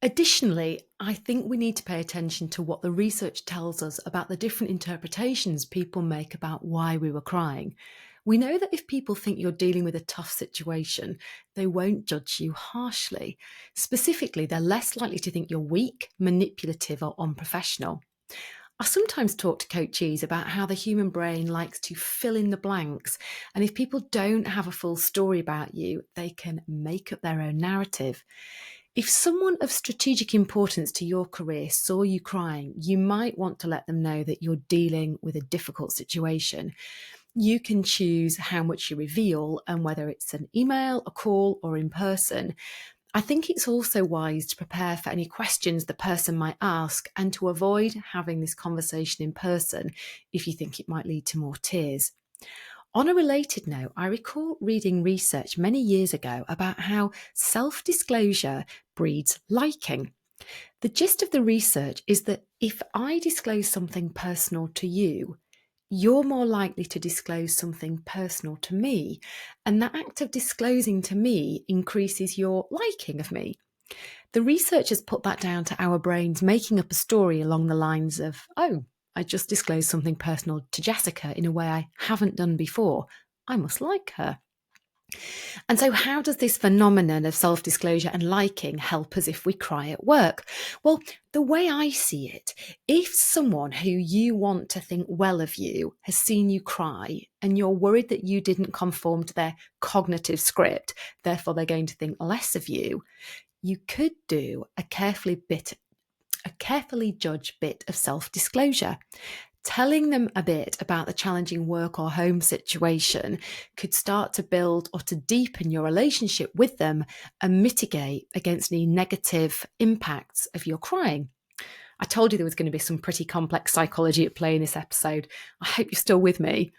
Additionally, I think we need to pay attention to what the research tells us about the different interpretations people make about why we were crying. We know that if people think you're dealing with a tough situation, they won't judge you harshly. Specifically, they're less likely to think you're weak, manipulative, or unprofessional. I sometimes talk to coachees about how the human brain likes to fill in the blanks, and if people don't have a full story about you, they can make up their own narrative. If someone of strategic importance to your career saw you crying, you might want to let them know that you're dealing with a difficult situation. You can choose how much you reveal and whether it's an email, a call, or in person. I think it's also wise to prepare for any questions the person might ask and to avoid having this conversation in person if you think it might lead to more tears. On a related note, I recall reading research many years ago about how self disclosure breeds liking. The gist of the research is that if I disclose something personal to you, you're more likely to disclose something personal to me. And that act of disclosing to me increases your liking of me. The researchers put that down to our brains making up a story along the lines of, oh, I just disclosed something personal to Jessica in a way I haven't done before. I must like her. And so, how does this phenomenon of self disclosure and liking help us if we cry at work? Well, the way I see it, if someone who you want to think well of you has seen you cry and you're worried that you didn't conform to their cognitive script, therefore they're going to think less of you, you could do a carefully judged bit of self-disclosure. Telling them a bit about the challenging work or home situation could start to build or to deepen your relationship with them and mitigate against any negative impacts of your crying. I told you there was going to be some pretty complex psychology at play in this episode. I hope you're still with me.